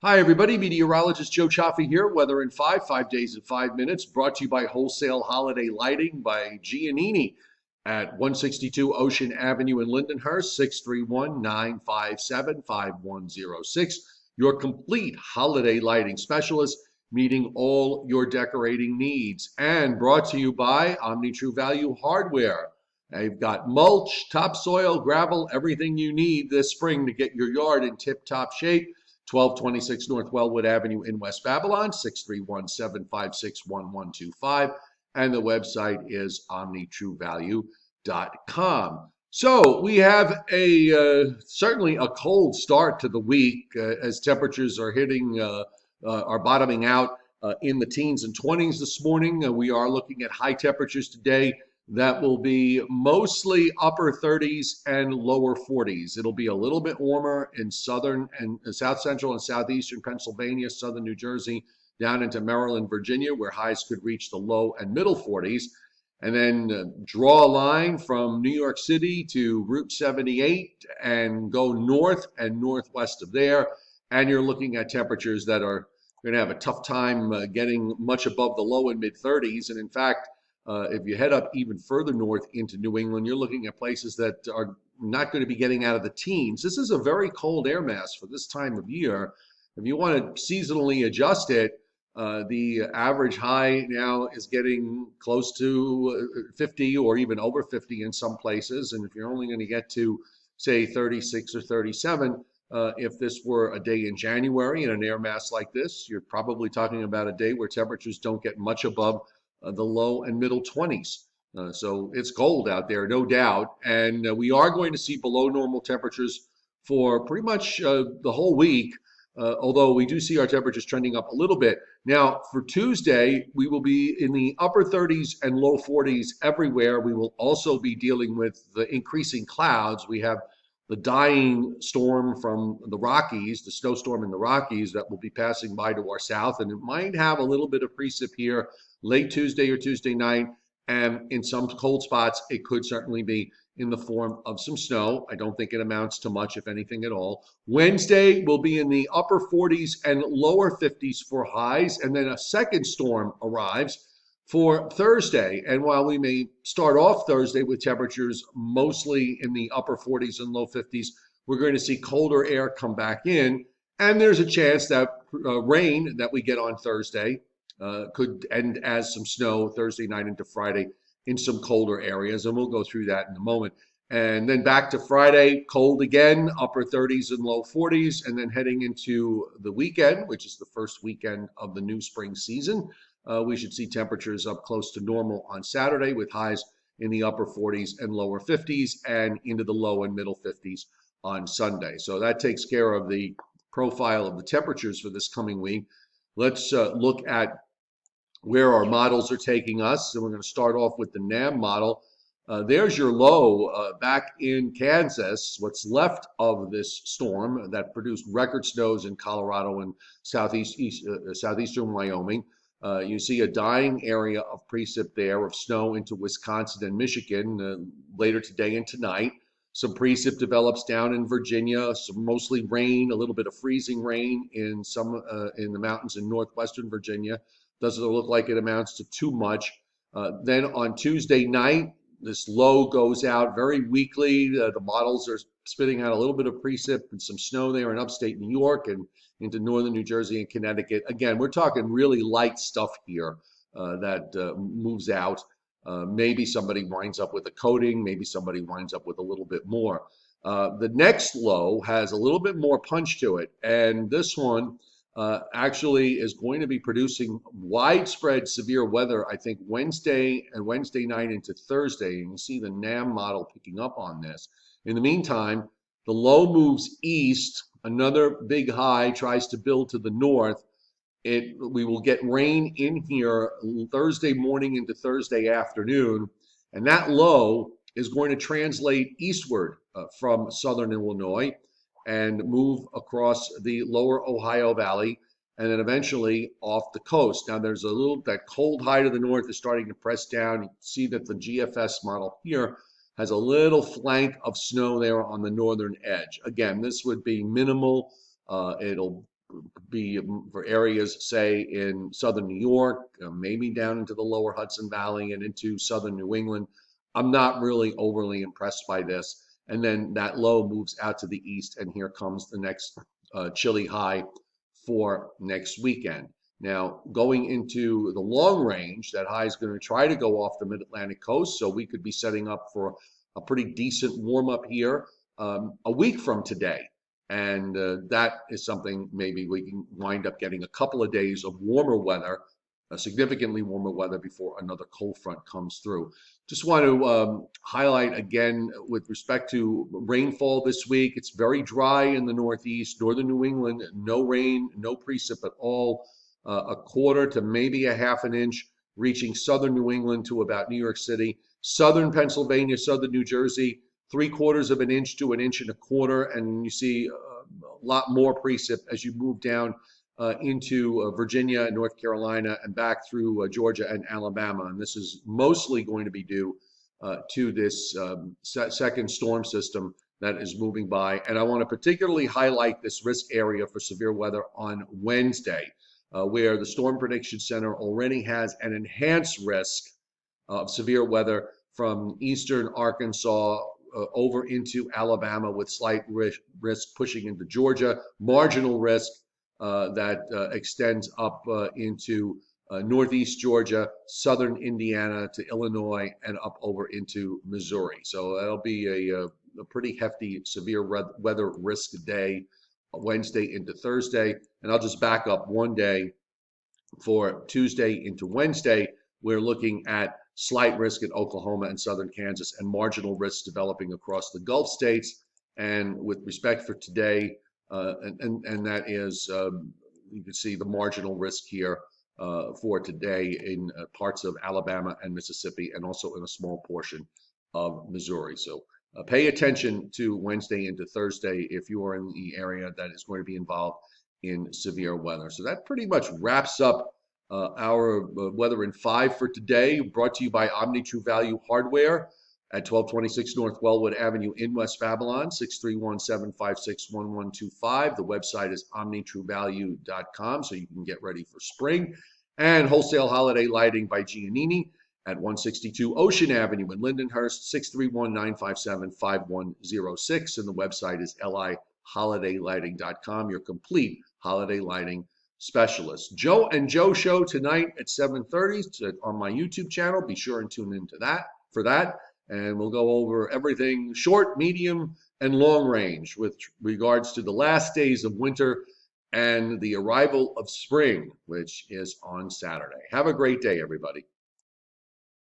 Hi, everybody. Meteorologist Joe Cioffi here. Weather in 5 days in 5 minutes. Brought to you by Wholesale Holiday Lighting by Giannini at 162 Ocean Avenue in Lindenhurst, 631-957-5106. Your complete holiday lighting specialist, meeting all your decorating needs. And brought to you by Omni True Value Hardware. They've got mulch, topsoil, gravel, everything you need this spring to get your yard in tip-top shape. 1226 North Wellwood Avenue in West Babylon, 631-756-1125. And the website is omnitruevalue.com. So we have certainly a cold start to the week as temperatures are are bottoming out in the teens and 20s this morning. We are looking at high temperatures today that will be mostly upper 30s and lower 40s. It'll be a little bit warmer in southern and south central and southeastern Pennsylvania, southern New Jersey, down into Maryland, Virginia, where highs could reach the low and middle 40s. And then draw a line from New York City to Route 78 and go north and northwest of there. And you're looking at temperatures that are going to have a tough time getting much above the low and mid 30s. And in fact, if you head up even further north into New England, you're looking at places that are not going to be getting out of the teens. This is a very cold air mass for this time of year. If you want to seasonally adjust it, the average high now is getting close to 50 or even over 50 in some places. And if you're only going to get to, say, 36 or 37, if this were a day in January in an air mass like this, you're probably talking about a day where temperatures don't get much above the low and middle 20s. So it's cold out there, no doubt. And we are going to see below normal temperatures for pretty much the whole week, although we do see our temperatures trending up a little bit. Now, for Tuesday, we will be in the upper 30s and low 40s everywhere. We will also be dealing with the increasing clouds. We have the dying storm from the Rockies, the snowstorm in the Rockies that will be passing by to our south, and it might have a little bit of precip here late Tuesday or Tuesday night, and in some cold spots, it could certainly be in the form of some snow. I don't think it amounts to much, if anything at all. Wednesday will be in the upper 40s and lower 50s for highs, and then a second storm arrives for Thursday. And while we may start off Thursday with temperatures mostly in the upper 40s and low 50s, we're going to see colder air come back in, and there's a chance that rain that we get on Thursday could end as some snow Thursday night into Friday in some colder areas, and we'll go through that in a moment. And then back to Friday, cold again, upper 30s and low 40s, and then heading into the weekend, which is the first weekend of the new spring season, we should see temperatures up close to normal on Saturday with highs in the upper 40s and lower 50s and into the low and middle 50s on Sunday. So that takes care of the profile of the temperatures for this coming week. Let's look at where our models are taking us. And we're going to start off with the NAM model. There's your low back in Kansas, what's left of this storm that produced record snows in Colorado and southeastern Wyoming. You see a dying area of precip there of snow into Wisconsin and Michigan later today and tonight. Some precip develops down in Virginia, some mostly rain, a little bit of freezing rain in in the mountains in northwestern Virginia. Doesn't look like it amounts to too much. Then on Tuesday night, this low goes out very weakly. The models are spitting out a little bit of precip and some snow there in upstate New York and into northern New Jersey and Connecticut. Again, we're talking really light stuff here that moves out. Maybe somebody winds up with a coating. Maybe somebody winds up with a little bit more. The next low has a little bit more punch to it. And this one actually is going to be producing widespread severe weather, I think, Wednesday and Wednesday night into Thursday. And you see the NAM model picking up on this. In the meantime, the low moves east. Another big high tries to build to the north. We will get rain in here Thursday morning into Thursday afternoon. And that low is going to translate eastward from southern Illinois and move across the lower Ohio Valley and then eventually off the coast. Now there's that cold high to the north is starting to press down. You can see that the GFS model here has a little flank of snow there on the northern edge. Again, this would be minimal. It'll be for areas, say, in southern New York, maybe down into the lower Hudson Valley and into southern New England. I'm not really overly impressed by this. And then that low moves out to the east, and here comes the next chilly high for next weekend. Now, going into the long range, that high is going to try to go off the mid-Atlantic coast, so we could be setting up for a pretty decent warm-up here a week from today. And that is something maybe we can wind up getting a couple of days of warmer weather, significantly warmer weather before another cold front comes through. Just want to highlight again with respect to rainfall this week. It's very dry in the Northeast, northern New England, no rain, no precip at all, a quarter to maybe a half an inch, reaching southern New England to about New York City, southern Pennsylvania, southern New Jersey, 3/4 of an inch to an inch and a quarter, and you see a lot more precip as you move down into Virginia and North Carolina and back through Georgia and Alabama. And this is mostly going to be due to this second storm system that is moving by. And I want to particularly highlight this risk area for severe weather on Wednesday, where the Storm Prediction Center already has an enhanced risk of severe weather from eastern Arkansas over into Alabama, with slight risk pushing into Georgia, marginal risk that extends up into northeast Georgia, southern Indiana to Illinois, and up over into Missouri. So that'll be a pretty hefty severe weather risk day, Wednesday into Thursday. And I'll just back up one day for Tuesday into Wednesday. We're looking at slight risk in Oklahoma and southern Kansas, and marginal risks developing across the Gulf states. And with respect for today, and that is, you can see the marginal risk here for today in parts of Alabama and Mississippi, and also in a small portion of Missouri. So pay attention to Wednesday into Thursday if you are in the area that is going to be involved in severe weather. So that pretty much wraps up our weather in 5 for today, brought to you by Omni True Value Hardware at 1226 North Wellwood Avenue in West Babylon, 631-756-1125. The website is omnitruevalue.com, so you can get ready for spring. And wholesale holiday lighting by Giannini at 162 Ocean Avenue in Lindenhurst, 631-957-5106. And the website is liholidaylighting.com, your complete holiday lighting specialist. Joe and Joe show tonight at 7:30 on my YouTube channel. Be sure and tune into that for that. And we'll go over everything short, medium, and long range with regards to the last days of winter and the arrival of spring, which is on Saturday. Have a great day, everybody.